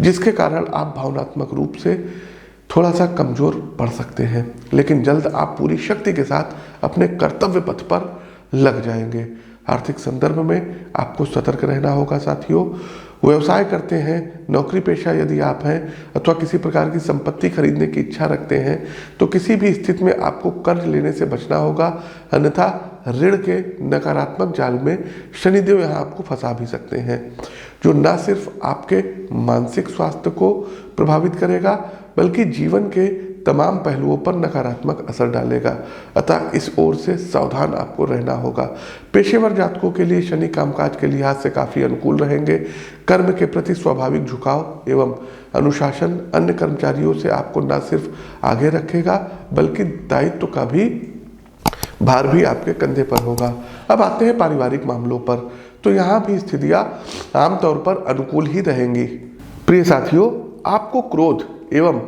जिसके कारण आप भावनात्मक रूप से थोड़ा सा कमजोर पड़ सकते हैं। लेकिन जल्द आप पूरी शक्ति के साथ अपने कर्तव्य पथ पर लग जाएंगे। आर्थिक संदर्भ में आपको सतर्क रहना होगा साथियों। व्यवसाय करते हैं, नौकरी पेशा यदि आप हैं अथवा किसी प्रकार की संपत्ति खरीदने की इच्छा रखते हैं तो किसी भी स्थिति में आपको कर्ज लेने से बचना होगा, अन्यथा ऋण के नकारात्मक जाल में शनिदेव यहाँ आपको फंसा भी सकते हैं। जो न सिर्फ आपके मानसिक स्वास्थ्य को प्रभावित करेगा बल्कि जीवन के तमाम पहलुओं पर नकारात्मक असर डालेगा। अतः इस ओर से सावधान आपको रहना होगा। पेशेवर जातकों के लिए शनि कामकाज के लिहाज से काफ़ी अनुकूल रहेंगे। कर्म के प्रति स्वाभाविक झुकाव एवं अनुशासन अन्य कर्मचारियों से आपको न सिर्फ आगे रखेगा बल्कि दायित्व का भी भार भी आपके कंधे पर होगा। अब आते हैं पारिवारिक मामलों पर, तो यहाँ भी स्थितियाँ आमतौर पर अनुकूल ही रहेंगी। प्रिय साथियों, आपको क्रोध एवं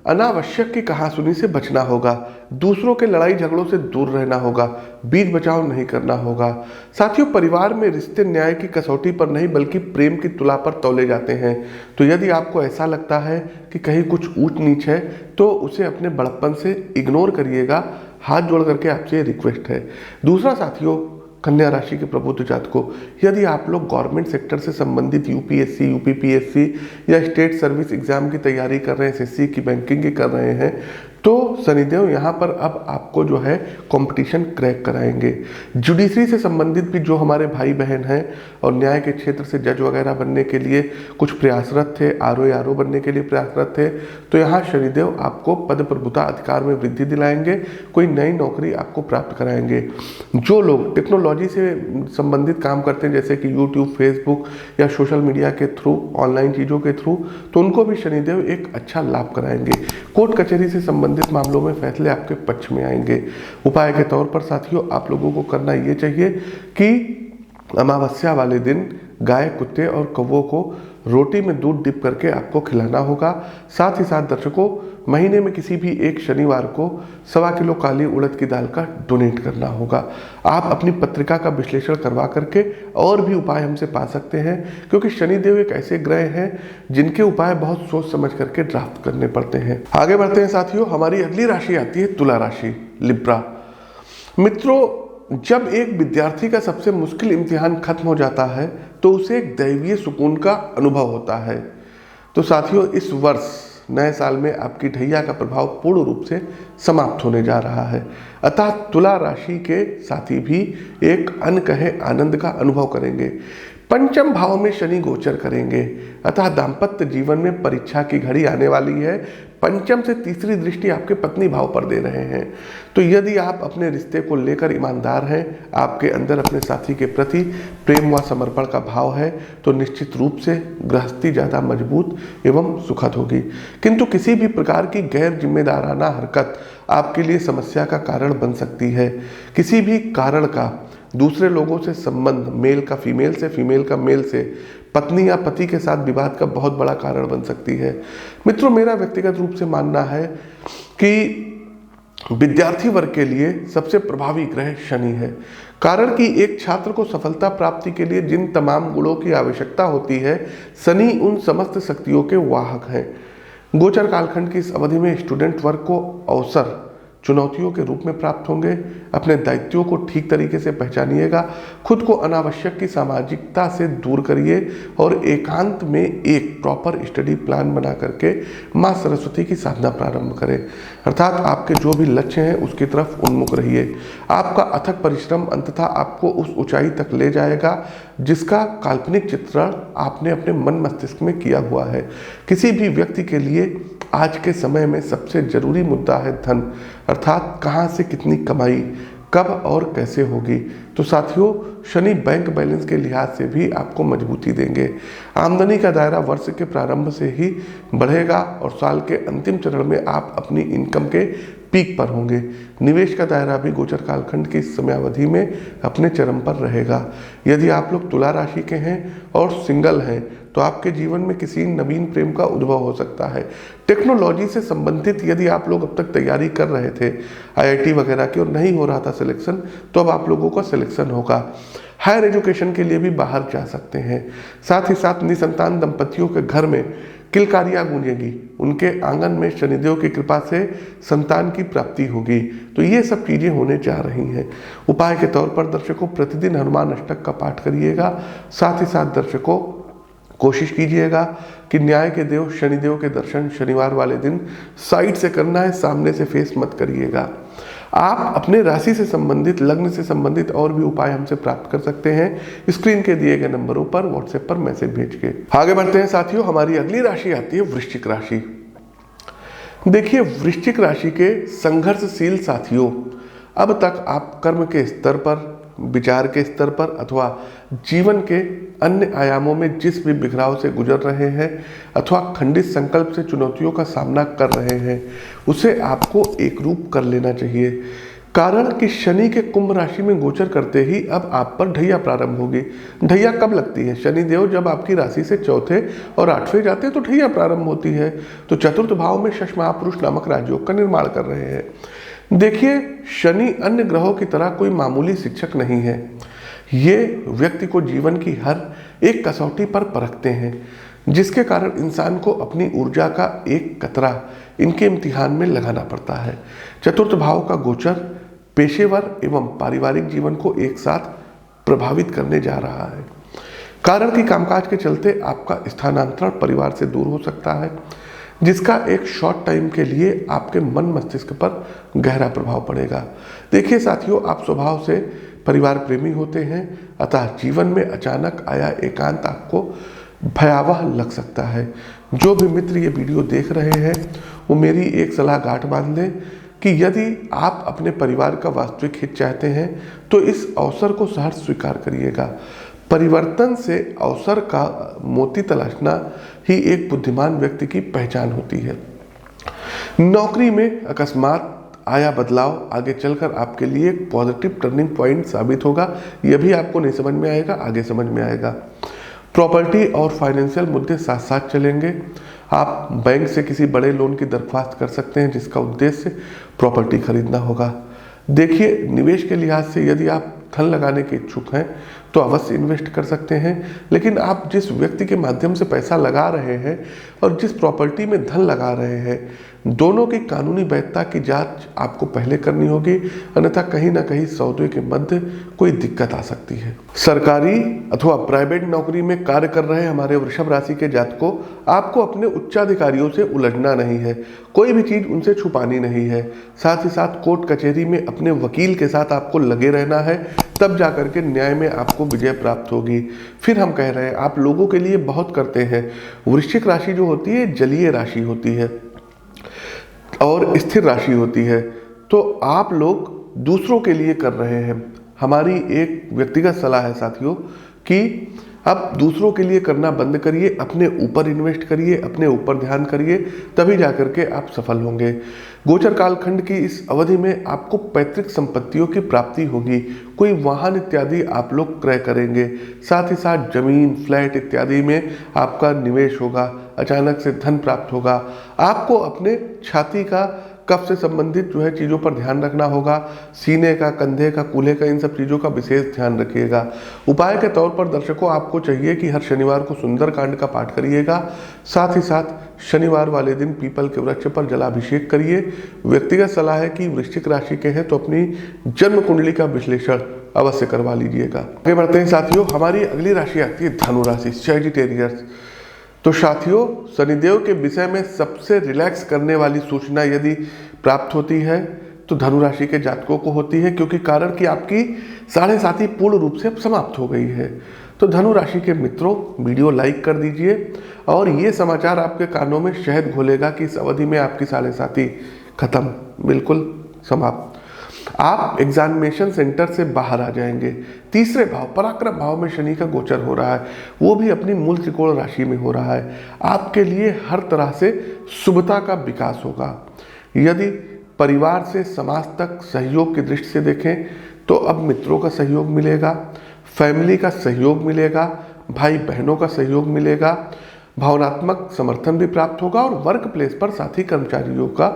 अनावश्यक की कहासुनी से बचना होगा। दूसरों के लड़ाई झगड़ों से दूर रहना होगा। बीच बचाव नहीं करना होगा। साथियों, परिवार में रिश्ते न्याय की कसौटी पर नहीं बल्कि प्रेम की तुला पर तौले जाते हैं। तो यदि आपको ऐसा लगता है कि कहीं कुछ ऊंच नीच है तो उसे अपने बड़प्पन से इग्नोर करिएगा। हाथ जोड़ करके आपसे रिक्वेस्ट है। दूसरा साथियों, कन्या राशि के प्रबुद्ध जातकों, यदि आप लोग गवर्नमेंट सेक्टर से संबंधित यूपीएससी, यूपीपीएससी या स्टेट सर्विस एग्जाम की तैयारी कर रहे हैं, एसएससी की बैंकिंग की कर रहे हैं, तो शनिदेव यहाँ पर अब आपको जो है कंपटीशन क्रैक कराएंगे। जुडिशरी से संबंधित भी जो हमारे भाई बहन हैं और न्याय के क्षेत्र से जज वगैरह बनने के लिए कुछ प्रयासरत थे, आरओ बनने के लिए प्रयासरत थे, तो यहाँ शनिदेव आपको पद प्रभुता अधिकार में वृद्धि दिलाएंगे। कोई नई नौकरी आपको प्राप्त कराएंगे। जो लोग टेक्नोलॉजी से संबंधित काम करते हैं जैसे कि यूट्यूब, फेसबुक या सोशल मीडिया के थ्रू, ऑनलाइन चीज़ों के थ्रू, तो उनको भी शनिदेव एक अच्छा लाभ कराएंगे। कोर्ट कचहरी से संबंधित मामलों में फैसले आपके पक्ष में आएंगे। उपाय के तौर पर साथियों, आप लोगों को करना ये चाहिए कि अमावस्या वाले दिन गाय, कुत्ते और कौवों को रोटी में दूध डिप करके आपको खिलाना होगा। साथ ही साथ दर्शकों, महीने में किसी भी एक शनिवार को 1.25 किलो काली उड़द की दाल का डोनेट करना होगा। आप अपनी पत्रिका का विश्लेषण करवा करके और भी उपाय हमसे पा सकते हैं, क्योंकि शनिदेव एक ऐसे ग्रह हैं जिनके उपाय बहुत सोच समझ करके ड्राफ्ट करने पड़ते हैं। आगे बढ़ते हैं साथियों, हमारी अगली राशि आती है तुला राशि, लिब्रा। मित्रों, जब एक विद्यार्थी का सबसे मुश्किल इम्तिहान खत्म हो जाता है तो उसे एक दैवीय सुकून का अनुभव होता है। तो साथियों, इस वर्ष नए साल में आपकी ढैया का प्रभाव पूर्ण रूप से समाप्त होने जा रहा है। अतः तुला राशि के साथी भी एक अनकहे आनंद का अनुभव करेंगे। पंचम भाव में शनि गोचर करेंगे, अतः दाम्पत्य जीवन में परीक्षा की घड़ी आने वाली है। पंचम से तीसरी दृष्टि आपके पत्नी भाव पर दे रहे हैं। तो यदि आप अपने रिश्ते को लेकर ईमानदार हैं, आपके अंदर अपने साथी के प्रति प्रेम व समर्पण का भाव है, तो निश्चित रूप से गृहस्थी ज़्यादा मजबूत एवं सुखद होगी। किंतु किसी भी प्रकार की गैर जिम्मेदाराना हरकत आपके लिए समस्या का कारण बन सकती है। किसी भी कारण का दूसरे लोगों से संबंध, मेल का फीमेल से, फीमेल का मेल से, पत्नी या पति के साथ विवाद का बहुत बड़ा कारण बन सकती है। मित्रों, मेरा व्यक्तिगत रूप से मानना है कि विद्यार्थी वर्ग के लिए सबसे प्रभावी ग्रह शनि है। कारण कि एक छात्र को सफलता प्राप्ति के लिए जिन तमाम गुणों की आवश्यकता होती है, शनि उन समस्त शक्तियों के वाहक हैं। गोचर कालखंड की इस अवधि में स्टूडेंट वर्ग को अवसर चुनौतियों के रूप में प्राप्त होंगे। अपने दायित्वों को ठीक तरीके से पहचानिएगा। खुद को अनावश्यक की सामाजिकता से दूर करिए और एकांत में एक प्रॉपर स्टडी प्लान बना करके माँ सरस्वती की साधना प्रारंभ करें। अर्थात आपके जो भी लक्ष्य हैं उसकी तरफ उन्मुख रहिए। आपका अथक परिश्रम अंततः आपको उस ऊंचाई तक ले जाएगा जिसका काल्पनिक चित्रण आपने अपने मन मस्तिष्क में किया हुआ है। किसी भी व्यक्ति के लिए आज के समय में सबसे जरूरी मुद्दा है धन, अर्थात कहाँ से कितनी कमाई, कब और कैसे होगी। तो साथियों, शनि बैंक बैलेंस के लिहाज से भी आपको मजबूती देंगे। आमदनी का दायरा वर्ष के प्रारंभ से ही बढ़ेगा और साल के अंतिम चरण में आप अपनी इनकम के पीक पर होंगे। निवेश का दायरा भी गोचर कालखंड की इस समयावधि में अपने चरम पर रहेगा। यदि आप लोग तुला राशि के हैं और सिंगल हैं तो आपके जीवन में किसी नवीन प्रेम का उद्भव हो सकता है। टेक्नोलॉजी से संबंधित यदि आप लोग अब तक तैयारी कर रहे थे आईआईटी वगैरह की और नहीं हो रहा था सिलेक्शन, तो अब आप लोगों का सिलेक्शन होगा। हायर एजुकेशन के लिए भी बाहर जा सकते हैं। साथ ही साथ निसंतान दंपतियों के घर में किलकारियां गूंजेगी। उनके आंगन में शनिदेव की कृपा से संतान की प्राप्ति होगी। तो ये सब चीज़ें होने जा रही हैं। उपाय के तौर पर दर्शकों, प्रतिदिन हनुमान अष्टक का पाठ करिएगा। साथ ही साथ दर्शकों, कोशिश कीजिएगा कि न्याय के देव शनिदेव के दर्शन शनिवार वाले दिन साइड से करना है, सामने से फेस मत करिएगा। आप अपने राशि से संबंधित, लग्न से संबंधित और भी उपाय हमसे प्राप्त कर सकते हैं स्क्रीन के दिए गए नंबरों पर व्हाट्सएप पर मैसेज भेज के। आगे बढ़ते हैं साथियों, हमारी अगली राशि आती है वृश्चिक राशि। देखिए, वृश्चिक राशि के संघर्षशील साथियों, अब तक आप कर्म के स्तर पर, विचार के स्तर पर अथवा जीवन के अन्य आयामों में जिस भी बिखराव से गुजर रहे हैं अथवा खंडित संकल्प से चुनौतियों का सामना कर रहे हैं, उसे आपको एक रूप कर लेना चाहिए। कारण कि शनि के कुंभ राशि में गोचर करते ही अब आप पर ढैया प्रारंभ होगी। ढैया कब लगती है? शनिदेव जब आपकी राशि से चौथे और आठवें जाते हैं तो ढैया प्रारंभ होती है। तो चतुर्थ भाव में शश महापुरुष नामक राजयोग का निर्माण कर रहे हैं। देखिए, शनि अन्य ग्रहों की तरह कोई मामूली शिक्षक नहीं है। ये व्यक्ति को जीवन की हर एक कसौटी पर परखते हैं, जिसके कारण इंसान को अपनी ऊर्जा का एक कतरा इनके इम्तिहान में लगाना पड़ता है। चतुर्थ भाव का गोचर पेशेवर एवं पारिवारिक जीवन को एक साथ प्रभावित करने जा रहा है। कारण कि कामकाज के चलते आपका स्थानांतरण परिवार से दूर हो सकता है, जिसका एक शॉर्ट टाइम के लिए आपके मन मस्तिष्क पर गहरा प्रभाव पड़ेगा। देखिए साथियों, आप स्वभाव से परिवार प्रेमी होते हैं, अतः जीवन में अचानक आया एकांत आपको भयावह लग सकता है। जो भी मित्र ये वीडियो देख रहे हैं वो मेरी एक सलाह गांठ बांध लें कि यदि आप अपने परिवार का वास्तविक हित चाहते हैं तो इस अवसर को सहर्ष स्वीकार करिएगा। परिवर्तन से अवसर का मोती तलाशना ही एक बुद्धिमान व्यक्ति की पहचान होती है। नौकरी में अकस्मात आया बदलाव आगे चलकर आपके लिए एक पॉजिटिव टर्निंग पॉइंट साबित होगा। यह भी आपको नहीं समझ में आएगा, आगे समझ में आएगा। प्रॉपर्टी और फाइनेंशियल मुद्दे साथ साथ चलेंगे। आप बैंक से किसी बड़े लोन की दरख्वास्त कर सकते हैं, जिसका उद्देश्य प्रॉपर्टी खरीदना होगा। देखिए, निवेश के लिहाज से यदि आप धन लगाने के इच्छुक हैं तो अवश्य इन्वेस्ट कर सकते हैं, लेकिन आप जिस व्यक्ति के माध्यम से पैसा लगा रहे हैं और जिस प्रॉपर्टी में धन लगा रहे हैं, दोनों की कानूनी वैधता की जांच आपको पहले करनी होगी, अन्यथा कहीं ना कहीं सौदे के मध्य कोई दिक्कत आ सकती है। सरकारी अथवा प्राइवेट नौकरी में कार्य कर रहे हमारे वृषभ राशि के जातकों, आपको अपने उच्चाधिकारियों से उलझना नहीं है, कोई भी चीज उनसे छुपानी नहीं है। साथ ही साथ कोर्ट कचहरी में अपने वकील के साथ आपको लगे रहना है, तब जाकर के न्याय में आपको विजय प्राप्त होगी। फिर हम कह रहे हैं, आप लोगों के लिए बहुत करते हैं। वृश्चिक राशि जो होती है जलीय राशि होती है और स्थिर राशि होती है, तो आप लोग दूसरों के लिए कर रहे हैं। हमारी एक व्यक्तिगत सलाह है साथियों कि अब दूसरों के लिए करना बंद करिए, अपने ऊपर इन्वेस्ट करिए, अपने ऊपर ध्यान करिए, तभी जाकर के आप सफल होंगे। गोचर कालखंड की इस अवधि में आपको पैतृक संपत्तियों की प्राप्ति होगी। कोई वाहन इत्यादि आप लोग क्रय करेंगे। साथ ही साथ जमीन, फ्लैट इत्यादि में आपका निवेश होगा। अचानक से धन प्राप्त होगा। आपको अपने छाती का, कफ से संबंधित जो है चीज़ों पर ध्यान रखना होगा। सीने का, कंधे का, कूल्हे का, इन सब चीज़ों का विशेष ध्यान रखिएगा। उपाय के तौर पर दर्शकों, आपको चाहिए कि हर शनिवार को सुंदरकांड का पाठ करिएगा। साथ ही साथ शनिवार वाले दिन पीपल के वृक्ष पर जलाभिषेक करिए। व्यक्तिगत सलाह है कि वृश्चिक राशि के हैं तो अपनी जन्म कुंडली का विश्लेषण अवश्य करवा लीजिएगा। आगे बढ़ते हैं साथियों, हमारी अगली राशि आती है धनु राशि, सैजिटेरियस। तो साथियों, शनिदेव के विषय में सबसे रिलैक्स करने वाली सूचना यदि प्राप्त होती है तो धनु राशि के जातकों को होती है, क्योंकि कारण कि आपकी 7.5 पूर्ण रूप से अब समाप्त हो गई है। तो धनु राशि के मित्रों, वीडियो लाइक कर दीजिए और ये समाचार आपके कानों में शहद घोलेगा कि इस अवधि में आपकी 7.5 खत्म, बिल्कुल समाप्त। आप एग्जामिनेशन सेंटर से बाहर आ जाएंगे। तीसरे भाव, पराक्रम भाव में शनि का गोचर हो रहा है, वो भी अपनी मूल त्रिकोण राशि में हो रहा है। आपके लिए हर तरह से शुभता का विकास होगा। यदि परिवार से समाज तक सहयोग की दृष्टि से देखें तो अब मित्रों का सहयोग मिलेगा, फैमिली का सहयोग मिलेगा, भाई बहनों का सहयोग मिलेगा, भावनात्मक समर्थन भी प्राप्त होगा और वर्क प्लेस पर साथी कर्मचारियों का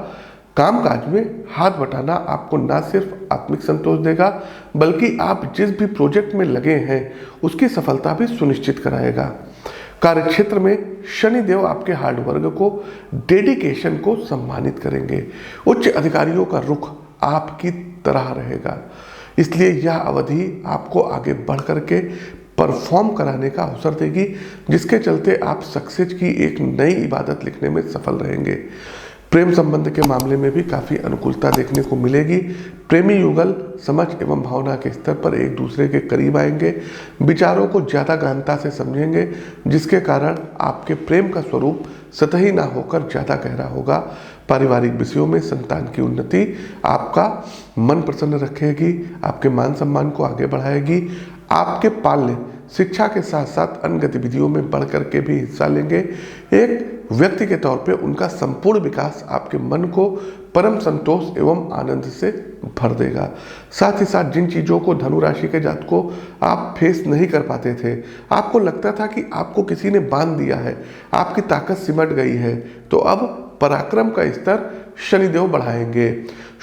कामकाज में हाथ बटाना आपको न सिर्फ आत्मिक संतोष देगा, बल्कि आप जिस भी प्रोजेक्ट में लगे हैं उसकी सफलता भी सुनिश्चित कराएगा। कार्यक्षेत्र में शनिदेव आपके हार्डवर्क को, डेडिकेशन को सम्मानित करेंगे। उच्च अधिकारियों का रुख आपकी तरह रहेगा, इसलिए यह अवधि आपको आगे बढ़ करके परफॉर्म कराने का अवसर देगी, जिसके चलते आप सक्सेस की एक नई इबादत लिखने में सफल रहेंगे। प्रेम संबंध के मामले में भी काफ़ी अनुकूलता देखने को मिलेगी। प्रेमी युगल समझ एवं भावना के स्तर पर एक दूसरे के करीब आएंगे, विचारों को ज़्यादा गहनता से समझेंगे, जिसके कारण आपके प्रेम का स्वरूप सतही ना होकर ज़्यादा गहरा होगा। पारिवारिक विषयों में संतान की उन्नति आपका मन प्रसन्न रखेगी, आपके मान सम्मान को आगे बढ़ाएगी। आपके पाल्य शिक्षा के साथ साथ अन्य गतिविधियों में बढ़ करके भी हिस्सा लेंगे। एक व्यक्ति के तौर पे उनका संपूर्ण विकास आपके मन को परम संतोष एवं आनंद से भर देगा। साथ ही साथ जिन चीज़ों को धनु राशि के जातक को आप फेस नहीं कर पाते थे, आपको लगता था कि आपको किसी ने बांध दिया है, आपकी ताकत सिमट गई है, तो अब पराक्रम का स्तर शनिदेव बढ़ाएंगे।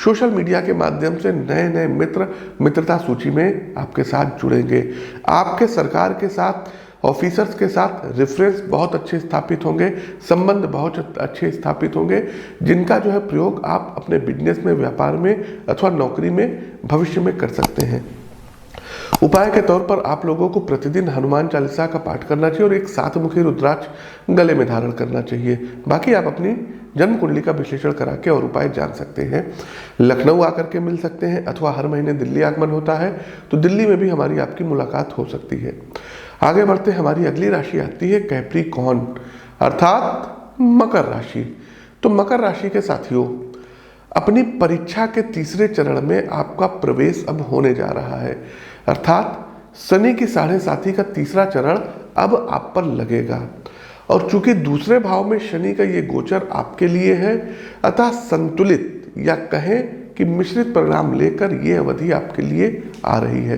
सोशल मीडिया के माध्यम से नए नए मित्र मित्रता सूची में आपके साथ जुड़ेंगे। आपके सरकार के साथ, ऑफिसर्स के साथ रेफरेंस बहुत अच्छे स्थापित होंगे, संबंध बहुत अच्छे स्थापित होंगे, जिनका जो है प्रयोग आप अपने बिजनेस में, व्यापार में अथवा नौकरी में भविष्य में कर सकते हैं। उपाय के तौर पर आप लोगों को प्रतिदिन हनुमान चालीसा का पाठ करना चाहिए और एक 7 मुखी रुद्राक्ष गले में धारण करना चाहिए। बाकी आप अपनी जन्म कुंडली का विश्लेषण करा के और उपाय जान सकते हैं। लखनऊ आकर के मिल सकते हैं अथवा हर महीने दिल्ली आगमन होता है तो दिल्ली में भी हमारी आपकी मुलाकात हो सकती है। आगे बढ़ते हमारी अगली राशि आती है कैप्रिकॉर्न अर्थात मकर राशि। तो मकर राशि के साथियों, अपनी परीक्षा के तीसरे चरण में आपका प्रवेश अब होने जा रहा है, अर्थात शनि की 7.5 का तीसरा चरण अब आप पर लगेगा। और चूंकि दूसरे भाव में शनि का ये गोचर आपके लिए है, अतः संतुलित या कहें कि मिश्रित परिणाम लेकर ये अवधि आपके लिए आ रही है।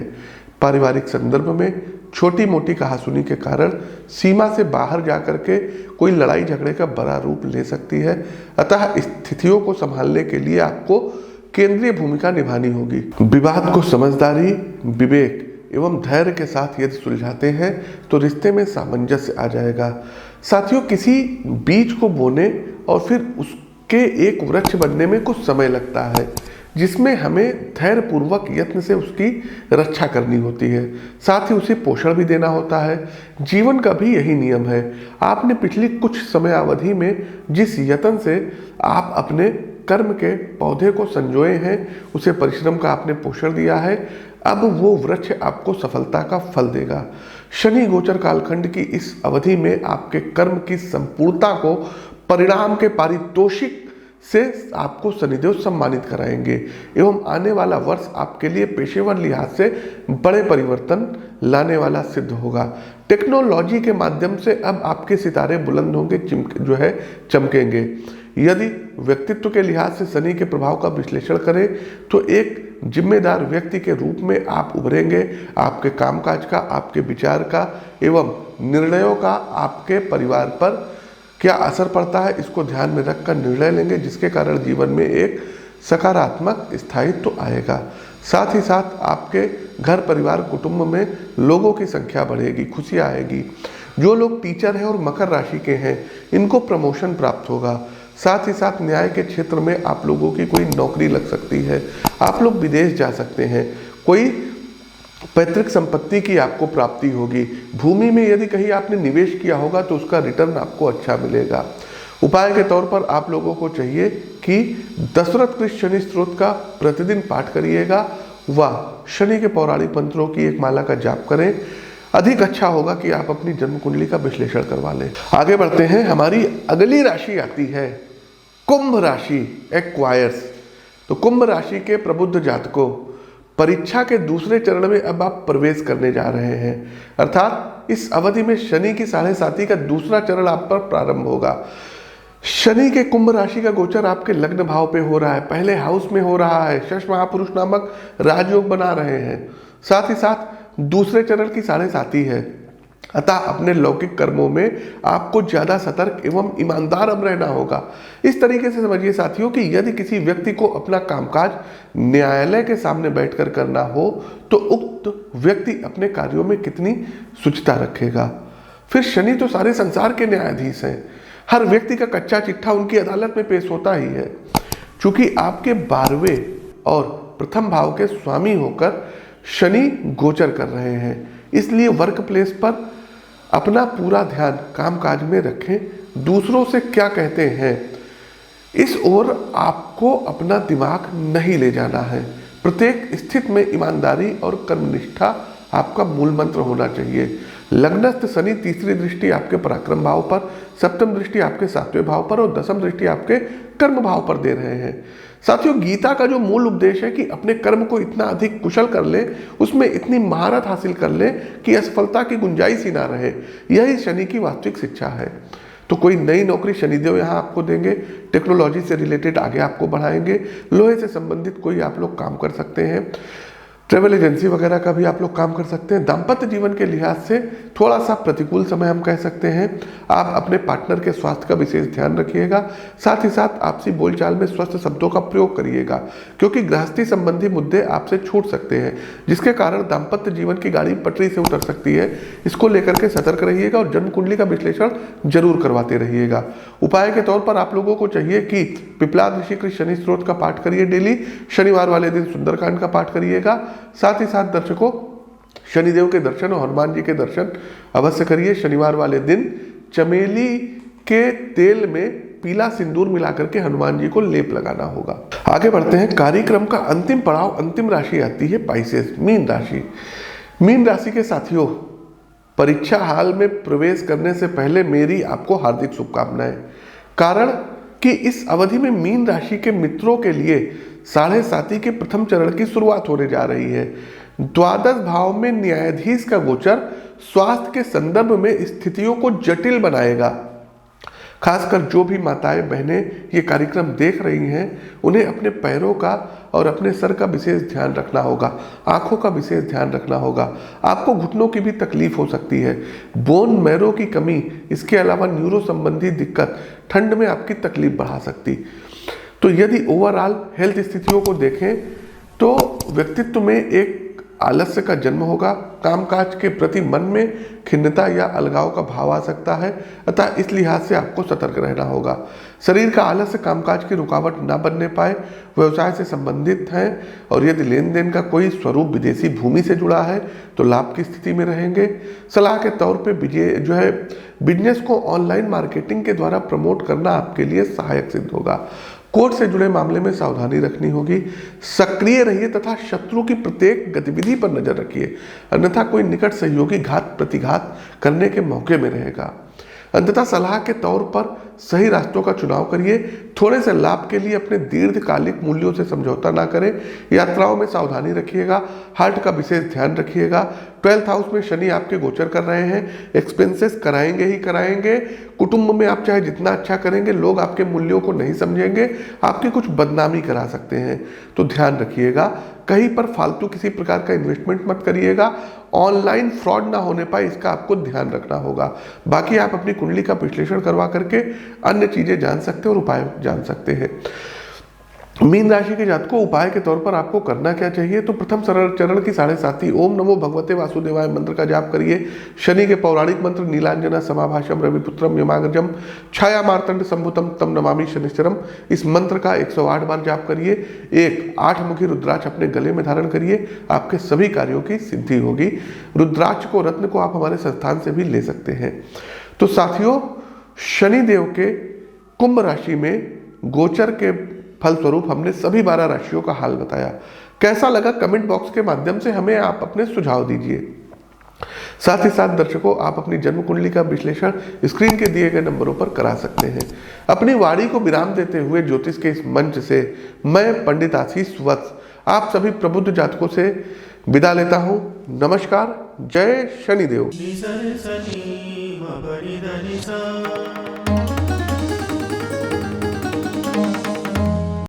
पारिवारिक संदर्भ में छोटी मोटी कहासुनी के कारण सीमा से बाहर जाकर के कोई लड़ाई झगड़े का बड़ा रूप ले सकती है, अतः स्थितियों को संभालने के लिए आपको केंद्रीय भूमिका निभानी होगी। विवाद को समझदारी, विवेक एवं धैर्य के साथ यदि सुलझाते हैं तो रिश्ते में सामंजस्य आ जाएगा। साथियों, किसी बीज को बोने और फिर उसके एक वृक्ष बनने में कुछ समय लगता है, जिसमें हमें धैर्यपूर्वक यत्न से उसकी रक्षा करनी होती है, साथ ही उसे पोषण भी देना होता है। जीवन का भी यही नियम है। आपने पिछली कुछ समय अवधि में जिस यत्न से आप अपने कर्म के पौधे को संजोए हैं, उसे परिश्रम का आपने पोषण दिया है, अब वो वृक्ष आपको सफलता का फल देगा। शनि गोचर कालखंड की इस अवधि में आपके कर्म की संपूर्णता को परिणाम के पारितोषिक से आपको शनिदेव सम्मानित कराएंगे एवं आने वाला वर्ष आपके लिए पेशेवर लिहाज से बड़े परिवर्तन लाने वाला सिद्ध होगा। टेक्नोलॉजी के माध्यम से अब आपके सितारे बुलंद होंगे, चमकेंगे। यदि व्यक्तित्व के लिहाज से शनि के प्रभाव का विश्लेषण करें तो एक जिम्मेदार व्यक्ति के रूप में आप उभरेंगे। आपके कामकाज का, आपके विचार का एवं निर्णयों का आपके परिवार पर क्या असर पड़ता है, इसको ध्यान में रखकर निर्णय लेंगे, जिसके कारण जीवन में एक सकारात्मक स्थायित्व आएगा। साथ ही साथ आपके घर परिवार कुटुंब में लोगों की संख्या बढ़ेगी, खुशियाँ आएगी। जो लोग टीचर हैं और मकर राशि के हैं, इनको प्रमोशन प्राप्त होगा। साथ ही साथ न्याय के क्षेत्र में आप लोगों की कोई नौकरी लग सकती है, आप लोग विदेश जा सकते हैं, कोई पैतृक संपत्ति की आपको प्राप्ति होगी। भूमि में यदि कहीं आपने निवेश किया होगा तो उसका रिटर्न आपको अच्छा मिलेगा। उपाय के तौर पर आप लोगों को चाहिए कि दशरथ कृत शनि स्तोत्र का प्रतिदिन पाठ करिएगा व शनि के पौराणिक मंत्रों की एक माला का जाप करें। अधिक अच्छा होगा कि आप अपनी जन्म कुंडली का विश्लेषण करवा लें। आगे बढ़ते हैं, हमारी अगली राशि आती है कुंभ राशि, एक्वायर्स। तो कुंभ राशि के प्रबुद्ध जातकों, परीक्षा के दूसरे चरण में अब आप प्रवेश करने जा रहे हैं, अर्थात इस अवधि में शनि की 7.5 का दूसरा चरण आप पर प्रारंभ होगा। शनि के कुंभ राशि का गोचर आपके लग्न भाव पे हो रहा है, पहले हाउस में हो रहा है, शश महापुरुष नामक राजयोग बना रहे हैं। साथ ही साथ दूसरे चरण की 7.5 है, अतः अपने लौकिक कर्मों में आपको ज्यादा सतर्क एवं ईमानदार अब रहना होगा। इस तरीके से समझिए साथियों कि यदि किसी व्यक्ति को अपना कामकाज न्यायालय के सामने बैठकर करना हो तो उक्त व्यक्ति अपने कार्यों में कितनी शुचिता रखेगा। फिर शनि तो सारे संसार के न्यायाधीश हैं, हर व्यक्ति का कच्चा चिट्ठा उनकी अदालत में पेश होता ही है। चूंकि आपके 12वें और प्रथम भाव के स्वामी होकर शनि गोचर कर रहे हैं, इसलिए वर्क प्लेस पर अपना पूरा ध्यान कामकाज में रखें। दूसरों से क्या कहते हैं इस ओर आपको अपना दिमाग नहीं ले जाना है। प्रत्येक स्थिति में ईमानदारी और कर्मनिष्ठा आपका मूल मंत्र होना चाहिए। लग्नस्थ शनि तीसरी दृष्टि आपके पराक्रम भाव पर, सप्तम दृष्टि आपके सातवें भाव पर और दसम दृष्टि आपके कर्म भाव पर दे रहे हैं। साथियों, गीता का जो मूल उपदेश है कि अपने कर्म को इतना अधिक कुशल कर ले, उसमें इतनी महारत हासिल कर ले कि असफलता की गुंजाइश ही ना रहे, यही शनि की वास्तविक शिक्षा है। तो कोई नई नौकरी शनिदेव यहाँ आपको देंगे, टेक्नोलॉजी से रिलेटेड आगे आपको बढ़ाएंगे, लोहे से संबंधित कोई आप लोग काम कर सकते हैं, ट्रेवल एजेंसी वगैरह का भी आप लोग काम कर सकते हैं। दाम्पत्य जीवन के लिहाज से थोड़ा सा प्रतिकूल समय हम कह सकते हैं। आप अपने पार्टनर के स्वास्थ्य का विशेष ध्यान रखिएगा, साथ ही साथ आपसी बोलचाल में स्वस्थ शब्दों का प्रयोग करिएगा, क्योंकि गृहस्थी संबंधी मुद्दे आपसे छूट सकते हैं, जिसके कारण दाम्पत्य जीवन की गाड़ी पटरी से उतर सकती है। इसको लेकर के सतर्क रहिएगा और जन्म कुंडली का विश्लेषण जरूर करवाते रहिएगा। उपाय के तौर पर आप लोगों को चाहिए कि पिपलाद ऋषि कृत शनि स्त्रोत का पाठ करिए डेली, शनिवार वाले दिन सुंदरकांड का पाठ करिएगा। साथ ही साथ दर्शकों, शनिदेव के दर्शन और हनुमान जी के दर्शन अवश्य करिए। शनिवार वाले दिन चमेली के तेल में पीला सिंदूर मिलाकर के हनुमान जी को लेप लगाना होगा। आगे बढ़ते हैं। कार्यक्रम का अंतिम पड़ाव, अंतिम राशि आती है पाइसेस, मीन राशि। मीन राशि के साथियों, परीक्षा हाल में प्रवेश करने से पहले मेरी आपको हार्दिक शुभकामनाएं। कारण कि इस अवधि में मीन राशि के मित्रों के लिए 7.5 के प्रथम चरण की शुरुआत होने जा रही है। द्वादश भाव में न्यायाधीश का गोचर स्वास्थ्य के संदर्भ में स्थितियों को जटिल बनाएगा। खासकर जो भी माताएं बहनें ये कार्यक्रम देख रही हैं, उन्हें अपने पैरों का और अपने सर का विशेष ध्यान रखना होगा, आंखों का विशेष ध्यान रखना होगा। आपको घुटनों की भी तकलीफ हो सकती है, बोन मैरो की कमी, इसके अलावा न्यूरो संबंधी दिक्कत ठंड में आपकी तकलीफ बढ़ा सकती। तो यदि ओवरऑल हेल्थ स्थितियों को देखें तो व्यक्तित्व में एक आलस्य का जन्म होगा, कामकाज के प्रति मन में खिन्नता या अलगाव का भाव आ सकता है, अतः इस लिहाज से आपको सतर्क रहना होगा। शरीर का आलस्य कामकाज की रुकावट ना बनने पाए, व्यवसाय से संबंधित हैं और यदि लेन देन का कोई स्वरूप विदेशी भूमि से जुड़ा है तो लाभ की स्थिति में रहेंगे। सलाह के तौर पे बिजनेस को ऑनलाइन मार्केटिंग के द्वारा प्रमोट करना आपके लिए सहायक सिद्ध होगा। कोर्ट से जुड़े मामले में सावधानी रखनी होगी। सक्रिय रहिए तथा शत्रु की प्रत्येक गतिविधि पर नजर रखिए, अन्यथा कोई निकट सहयोगी घात प्रतिघात करने के मौके में रहेगा। अंततः सलाह के तौर पर सही रास्तों का चुनाव करिए। थोड़े से लाभ के लिए अपने दीर्घकालिक मूल्यों से समझौता ना करें। यात्राओं में सावधानी रखिएगा, हार्ट का विशेष ध्यान रखिएगा। 12th हाउस में शनि आपके गोचर कर रहे हैं, एक्सपेंसेस कराएंगे ही कराएंगे। कुटुंब में आप चाहे जितना अच्छा करेंगे, लोग आपके मूल्यों को नहीं समझेंगे, आपकी कुछ बदनामी करा सकते हैं, तो ध्यान रखिएगा। कहीं पर फालतू किसी प्रकार का इन्वेस्टमेंट मत करिएगा। ऑनलाइन फ्रॉड ना होने पाए, इसका आपको ध्यान रखना होगा। बाकी आप अपनी कुंडली का विश्लेषण करवा करके अन्य चीजें जान सकते हैं और उपाय जान सकते हैं। मीन राशि के जातकों, उपाय के तौर पर आपको करना क्या चाहिए? तो प्रथम चरण की 7.5 ओम नमो भगवते वासुदेवाय मंत्र का जाप करिए। शनि के पौराणिक मंत्र नीलांजना समाभाषम रविपुत्रम यमाग्रजम छाया मार्तंड संभुतम तम नमामि शनिश्चरम, इस मंत्र का 108 बार जाप करिए। एक 8-मुखी रुद्राक्ष अपने गले में धारण करिए, आपके सभी कार्यों की सिद्धि होगी। रुद्राक्ष को, रत्न को आप हमारे संस्थान से भी ले सकते हैं। तो साथियों, शनिदेव के कुंभ राशि में गोचर के फलस्वरूप हमने सभी 12 राशियों का हाल बताया। कैसा लगा कमेंट बॉक्स के माध्यम से हमें आप अपने सुझाव दीजिए। साथ ही साथ दर्शकों, आप अपनी जन्म कुंडली का विश्लेषण स्क्रीन के दिए गए नंबरों पर करा सकते हैं। अपनी वाणी को विराम देते हुए ज्योतिष के इस मंच से मैं पंडित आशीष वत्स आप सभी प्रबुद्ध जातकों से विदा लेता हूं। नमस्कार, जय शनिदेव।